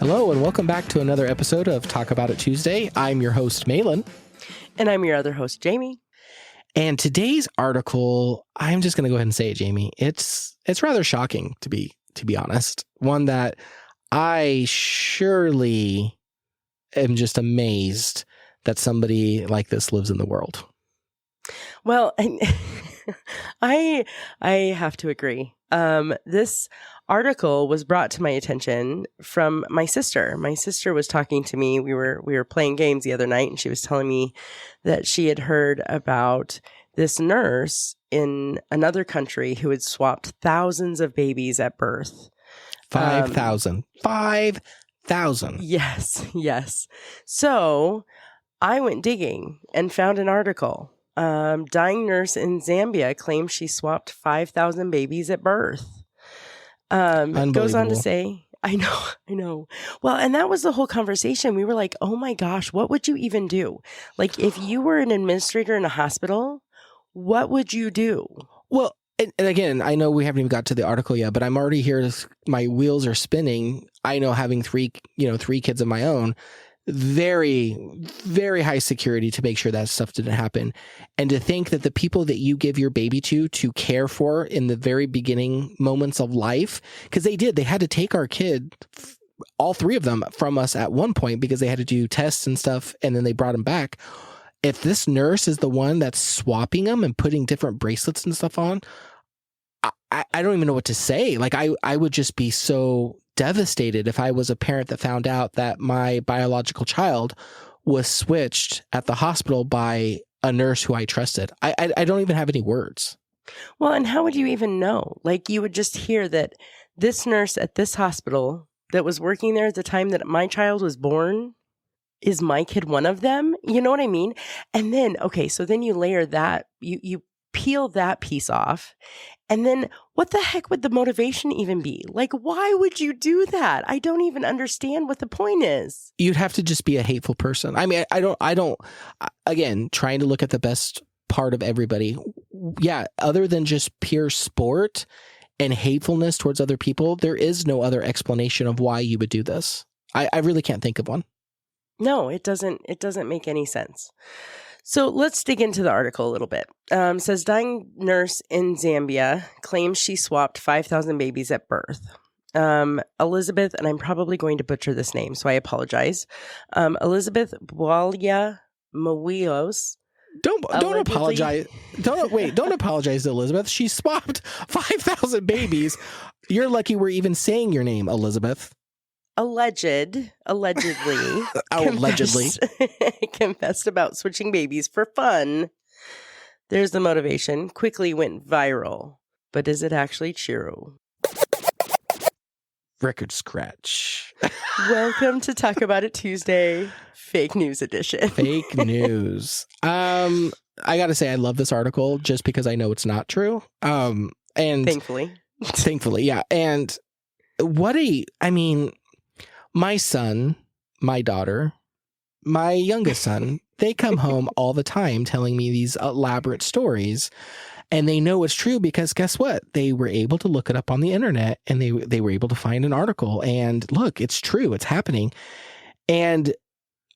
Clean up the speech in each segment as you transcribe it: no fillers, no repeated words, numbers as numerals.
Hello and welcome back to another episode of Talk About It Tuesday. I'm your host, Malin. And I'm your other host, Jamie. And today's article, I'm just going to go ahead and say it, Jamie. It's rather shocking, to be honest. One that I surely am just amazed that somebody like this lives in the world. Well, I have to agree. This article was brought to my attention from my sister. My sister was talking to me. We were playing games the other night, and she was telling me that she had heard about this nurse in another country who had swapped thousands of babies at birth. 5,000. 5,000. Yes. So I went digging and found an article. Dying nurse in Zambia claims she swapped 5,000 babies at birth. It goes on to say, I know. Well, and that was the whole conversation. We were like, oh my gosh, what would you even do? Like, if you were an administrator in a hospital, what would you do? Well, and again, I know we haven't even got to the article yet, but I'm already here. My wheels are spinning. I know, having three kids of my own, very, very high security to make sure that stuff didn't happen. And to think that the people that you give your baby to care for in the very beginning moments of life, because they had to take our kid, all three of them, from us at one point because they had to do tests and stuff, and then they brought them back. If this nurse is the one that's swapping them and putting different bracelets and stuff on, I don't even know what to say. Like, I would just be so devastated if I was a parent that found out that my biological child was switched at the hospital by a nurse who I trusted. I don't even have any words. Well, and how would you even know? Like, you would just hear that this nurse at this hospital that was working there at the time that my child was born, is my kid one of them? You know what I mean? And then, okay, so then you layer that, you peel that piece off. And then what the heck would the motivation even be? Like, why would you do that? I don't even understand what the point is. You'd have to just be a hateful person. I mean, I don't, again, trying to look at the best part of everybody. Yeah, other than just pure sport and hatefulness towards other people, there is no other explanation of why you would do this. I really can't think of one. No, it doesn't make any sense. So let's dig into the article a little bit. Says dying nurse in Zambia claims she swapped 5,000 babies at birth. Elizabeth, and I'm probably going to butcher this name, so I apologize. Elizabeth Bwalia Mawios. Don't apologize. Don't apologize to Elizabeth. She swapped 5,000 babies. You're lucky we're even saying your name, Elizabeth. Allegedly confessed about switching babies for fun. There's the motivation. Quickly went viral. But is it actually true? Record scratch. Welcome to Talk About It Tuesday, fake news edition. Fake news. I gotta say, I love this article just because I know it's not true. And thankfully, yeah. And my son, my daughter, my youngest son, they come home all the time telling me these elaborate stories, and they know it's true because guess what? They were able to look it up on the internet, and they were able to find an article, and look, it's true. It's happening. And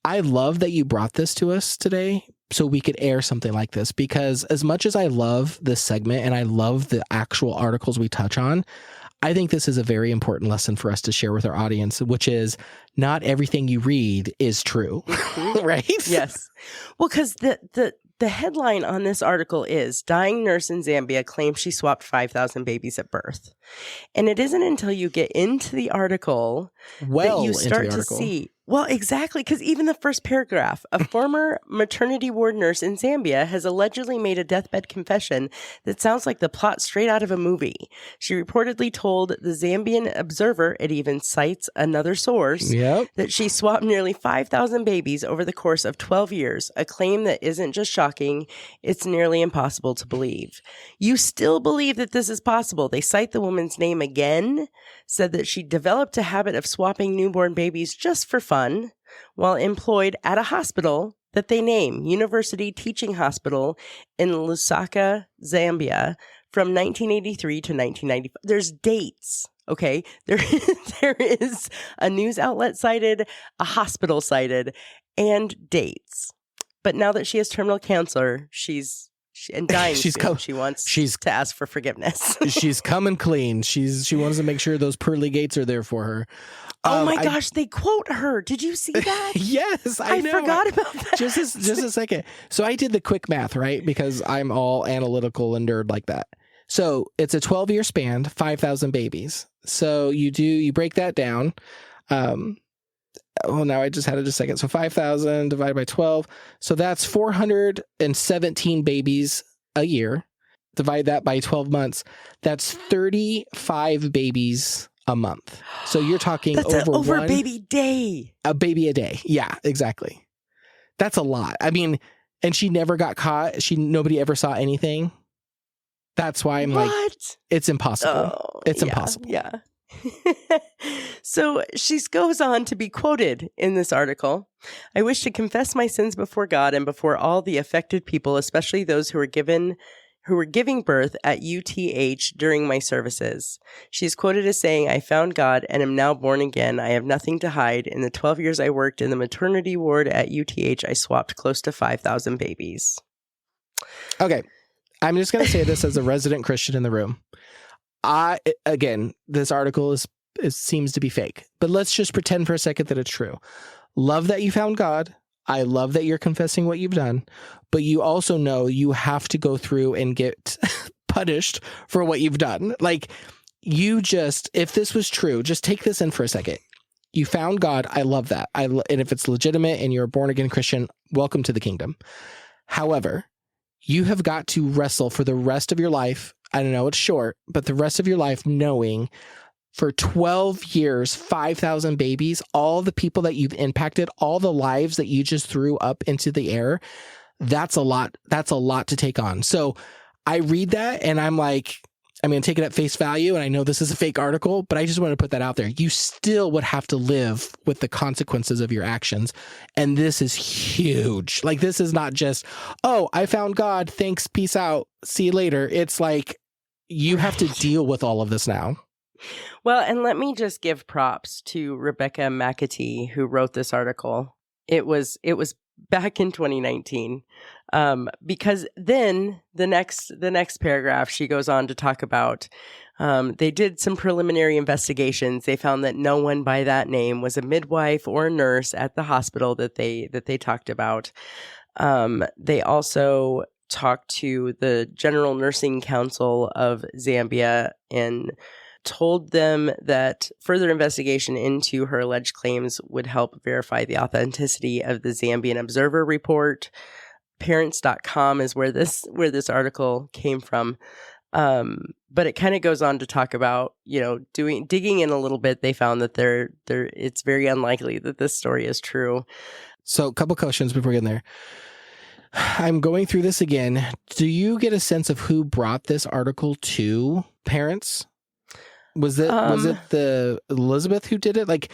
I love that you brought this to us today so we could air something like this, because as much as I love this segment and I love the actual articles we touch on, I think this is a very important lesson for us to share with our audience, which is not everything you read is true, right? Yes. Well, because the headline on this article is dying nurse in Zambia claims she swapped 5,000 babies at birth. And it isn't until you get into the article that you start to see. Well, exactly, because even the first paragraph, a former maternity ward nurse in Zambia has allegedly made a deathbed confession that sounds like the plot straight out of a movie. She reportedly told the Zambian Observer, it even cites another source, that she swapped nearly 5,000 babies over the course of 12 years, a claim that isn't just shocking, it's nearly impossible to believe. You still believe that this is possible. They cite the woman's name again, said that she developed a habit of swapping newborn babies just for fun while employed at a hospital that they name University Teaching Hospital in Lusaka, Zambia, from 1983 to 1995. There's dates. Okay. There is a news outlet cited, a hospital cited, and dates. But now that she has terminal cancer, and dying soon, she wants to ask for forgiveness. She's coming clean. She wants to make sure those pearly gates are there for her. Oh my gosh, they quote her. Did you see that? Yes, I know. Forgot about that. Just a second. So I did the quick math, right? Because I'm all analytical and nerd like that. So it's a 12-year span, 5,000 babies. So you break that down. Now I just had it a second. So 5,000 divided by 12. So that's 417 babies a year. Divide that by 12 months. That's 35 babies a month. So you're talking over a baby day. A baby a day. Yeah, exactly. That's a lot. I mean, and she never got caught. Nobody ever saw anything. That's why I'm like, it's impossible. It's impossible. Yeah. So she goes on to be quoted in this article. I wish to confess my sins before God and before all the affected people, especially those who were giving birth at UTH during my services. She is quoted as saying, I found God and am now born again. I have nothing to hide. In the 12 years I worked in the maternity ward at UTH, I swapped close to 5,000 babies. Okay. I'm just going to say this as a resident Christian in the room. Again, this article seems to be fake, but let's just pretend for a second that it's true. Love that you found God. I love that you're confessing what you've done, but you also know you have to go through and get punished for what you've done. Like if this was true, just take this in for a second. You found God. I love that. And if it's legitimate and you're a born again Christian, welcome to the kingdom. However, you have got to wrestle for the rest of your life. I don't know, it's short, but the rest of your life knowing for 12 years, 5,000 babies, all the people that you've impacted, all the lives that you just threw up into the air, that's a lot. That's a lot to take on. So I read that and I'm like, I'm going to take it at face value. And I know this is a fake article, but I just want to put that out there. You still would have to live with the consequences of your actions. And this is huge. Like, this is not just, oh, I found God. Thanks. Peace out. See you later. It's like, you have to deal with all of this now. Well, and let me just give props to Rebecca McAtee, who wrote this article. It was back in 2019, because then the next paragraph, she goes on to talk about they did some preliminary investigations. They found that no one by that name was a midwife or a nurse at the hospital that they talked about. They also talked to the General Nursing Council of Zambia and told them that further investigation into her alleged claims would help verify the authenticity of the Zambian Observer report. Parents.com is where this article came from. But it kind of goes on to talk about, digging in a little bit, they found that it's very unlikely that this story is true. So a couple questions before we get in there. I'm going through this again. Do you get a sense of who brought this article to parents? Was it the Elizabeth who did it? Like,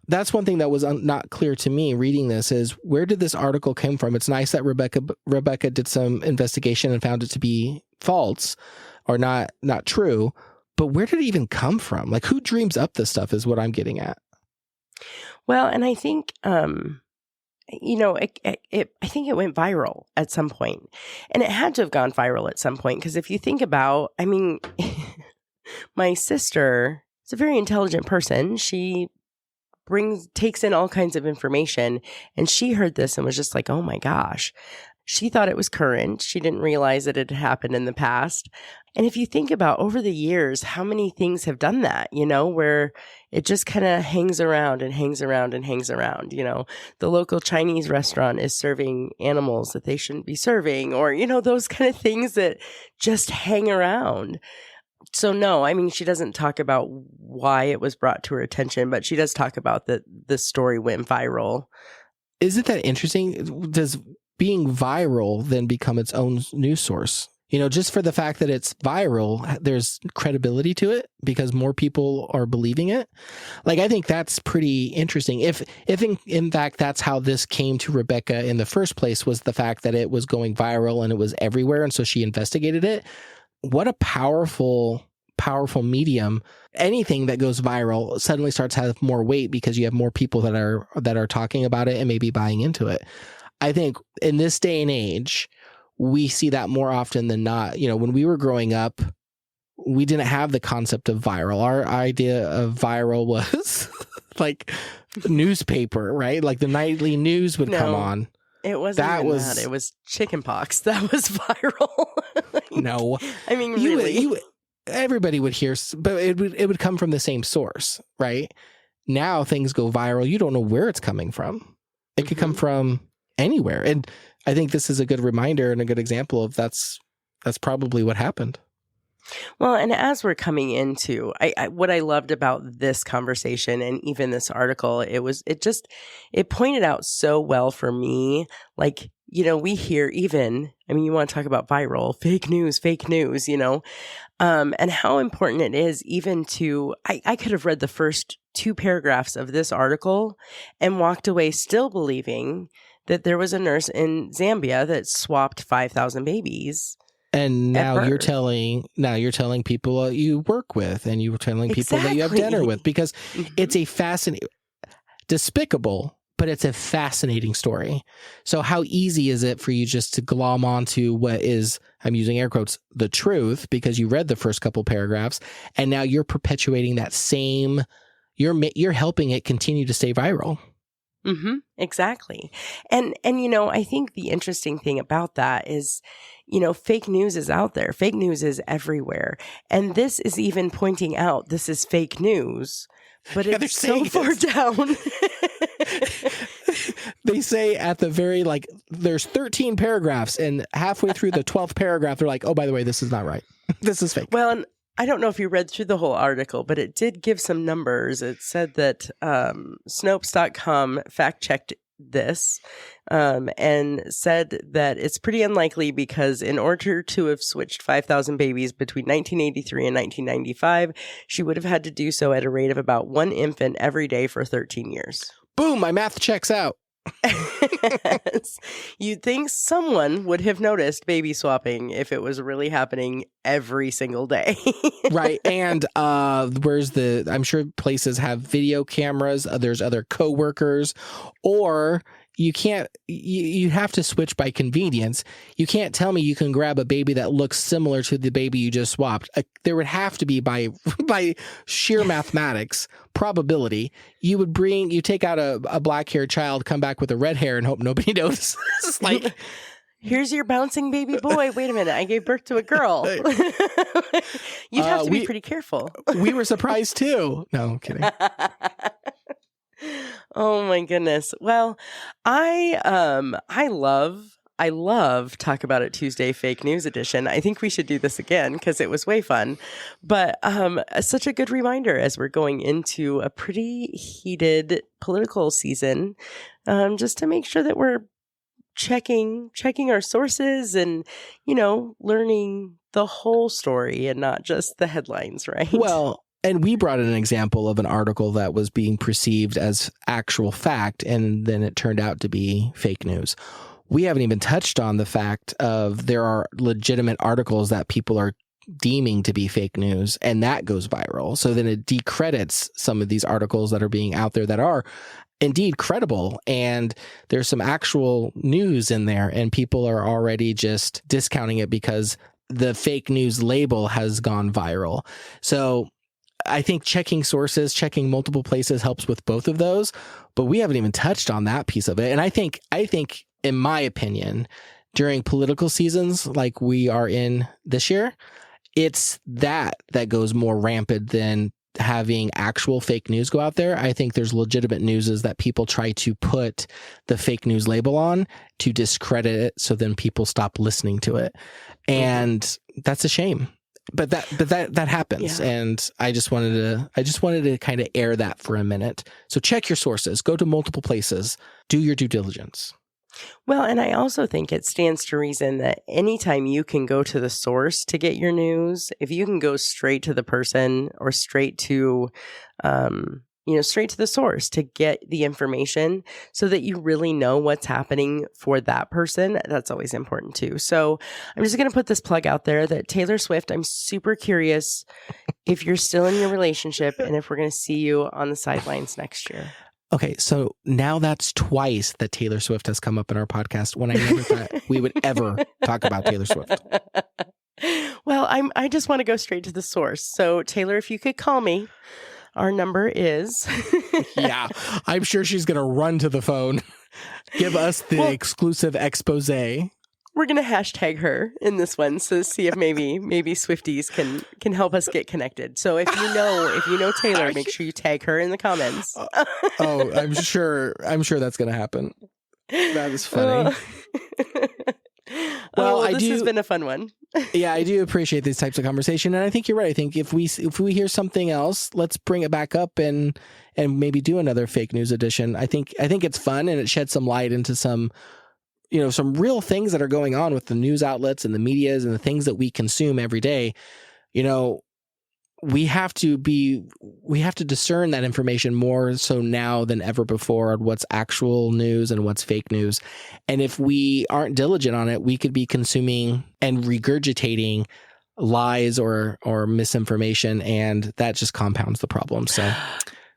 that's one thing that was not clear to me reading this is, where did this article come from? It's nice that Rebecca did some investigation and found it to be false or not true, but where did it even come from? Like, who dreams up this stuff is what I'm getting at. Well, and I think, I think it went viral at some point, and it had to have gone viral at some point. Because if you think about, my sister is a very intelligent person. She takes in all kinds of information, and she heard this and was just like, oh my gosh. She thought it was current. She didn't realize that it had happened in the past. And if you think about over the years, how many things have done that, where it just kind of hangs around and hangs around and hangs around. The local Chinese restaurant is serving animals that they shouldn't be serving, or, those kind of things that just hang around. So no, she doesn't talk about why it was brought to her attention, but she does talk about that the story went viral. Isn't that interesting? Does being viral then become its own news source? Just for the fact that it's viral, there's credibility to it because more people are believing it. Like, I think that's pretty interesting. If in fact that's how this came to Rebecca in the first place, was the fact that it was going viral and it was everywhere, and so she investigated it. what a powerful medium. Anything that goes viral suddenly starts to have more weight because you have more people that are talking about it and maybe buying into it. I think in this day and age, we see that more often than not. When we were growing up, we didn't have the concept of viral. Our idea of viral was like newspaper, right? Like the nightly news would come on. It wasn't that. It was chickenpox that was viral. No. I mean, really. Everybody would hear, but it would come from the same source, right? Now things go viral. You don't know where it's coming from. It could come from anywhere. And I think this is a good reminder and a good example of that's probably what happened. Well, and as we're coming into, what I loved about this conversation and even this article, it pointed out so well for me, like, we hear you want to talk about viral, fake news, and how important it is even to, I could have read the first 2 paragraphs of this article and walked away still believing that there was a nurse in Zambia that swapped 5,000 babies. And now you're telling people you work with, and you're telling people that you have dinner with, because it's a fascinating, despicable, but it's a fascinating story. So how easy is it for you just to glom onto what is, I'm using air quotes, the truth, because you read the first couple paragraphs, and now you're perpetuating that same, you're helping it continue to stay viral. Exactly. And I think the interesting thing about that is, fake news is out there. Fake news is everywhere. And this is even pointing out this is fake news, but it's so far down. They say at the very, there's 13 paragraphs, and halfway through the 12th paragraph, they're like, oh, by the way, this is not right. This is fake. Well, and I don't know if you read through the whole article, but it did give some numbers. It said that Snopes.com fact-checked this and said that it's pretty unlikely because in order to have switched 5,000 babies between 1983 and 1995, she would have had to do so at a rate of about 1 infant every day for 13 years. Boom, my math checks out. You'd think someone would have noticed baby swapping if it was really happening every single day. Right. And I'm sure places have video cameras, there's other coworkers, or you have to switch by convenience. You can't tell me you can grab a baby that looks similar to the baby you just swapped. There would have to be by sheer mathematics, probability. You take out a black-haired child, come back with a red hair, and hope nobody notices. Like, here's your bouncing baby boy. Wait a minute, I gave birth to a girl. You'd have to be pretty careful. We were surprised too. No, I'm kidding. Oh my goodness. Well, I love Talk About It Tuesday Fake News Edition. I think we should do this again because it was way fun. But such a good reminder as we're going into a pretty heated political season, just to make sure that we're checking our sources and, learning the whole story and not just the headlines, right? Well, and we brought in an example of an article that was being perceived as actual fact, and then it turned out to be fake news. We haven't even touched on the fact of there are legitimate articles that people are deeming to be fake news, and that goes viral. So then it decredits some of these articles that are being out there that are indeed credible, and there's some actual news in there, and people are already just discounting it because the fake news label has gone viral. So I think checking sources, checking multiple places helps with both of those, but we haven't even touched on that piece of it. And I think, in my opinion, during political seasons like we are in this year, it's that goes more rampant than having actual fake news go out there. I think there's legitimate news that people try to put the fake news label on to discredit it, so then people stop listening to it. And that's a shame. But that happens. Yeah. And I just wanted to kind of air that for a minute. So check your sources, go to multiple places, do your due diligence. Well, and I also think it stands to reason that anytime you can go to the source to get your news, if you can go straight to the person or straight to straight to the source to get the information so that you really know what's happening for that person. That's always important too. So I'm just going to put this plug out there that Taylor Swift, I'm super curious if you're still in your relationship and if we're going to see you on the sidelines next year. Okay, so now that's twice that Taylor Swift has come up in our podcast when I never thought we would ever talk about Taylor Swift. Well, I just want to go straight to the source. So Taylor, if you could call me, our number is... Yeah, I'm sure she's going to run to the phone, give us the exclusive expose. We're going to hashtag her in this one to see if maybe Swifties can help us get connected. So if you know Taylor, make sure you tag her in the comments. I'm sure that's going to happen. That is funny. Well, this has been a fun one. Yeah, I do appreciate these types of conversation, and I think you're right. I think if we hear something else, let's bring it back up and maybe do another fake news edition. I think it's fun, and it sheds some light into some real things that are going on with the news outlets and the medias and the things that we consume every day. We have to discern that information more so now than ever before on what's actual news and what's fake news. And if we aren't diligent on it, we could be consuming and regurgitating lies or misinformation, and that just compounds the problem. So,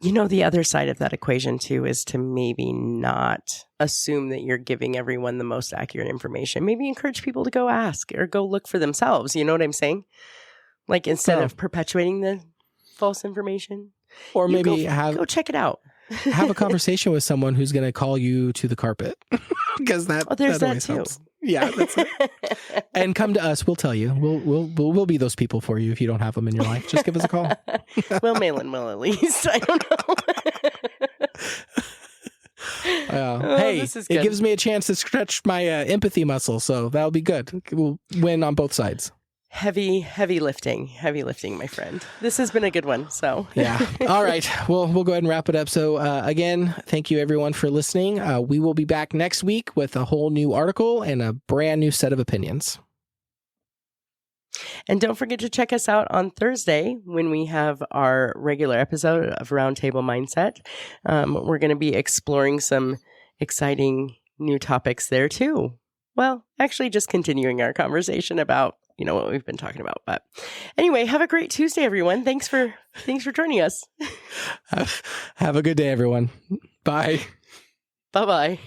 the other side of that equation too is to maybe not assume that you're giving everyone the most accurate information. Maybe encourage people to go ask or go look for themselves. You know what I'm saying? Like instead of perpetuating the false information, or maybe go check it out. Have a conversation with someone who's going to call you to the carpet, because there's that too. Helps. Yeah, that's it. And come to us. We'll tell you. We'll be those people for you if you don't have them in your life. Just give us a call. Well, Malin will at least. I don't know. Hey, it gives me a chance to stretch my empathy muscle, so that'll be good. We'll win on both sides. Heavy lifting, my friend. This has been a good one. So yeah. All right. We'll go ahead and wrap it up. So again, thank you everyone for listening. We will be back next week with a whole new article and a brand new set of opinions. And don't forget to check us out on Thursday when we have our regular episode of Roundtable Mindset. We're going to be exploring some exciting new topics there too. Well, actually just continuing our conversation about what we've been talking about. But anyway, have a great Tuesday, everyone. Thanks for joining us. Have a good day, everyone. Bye. Bye-bye.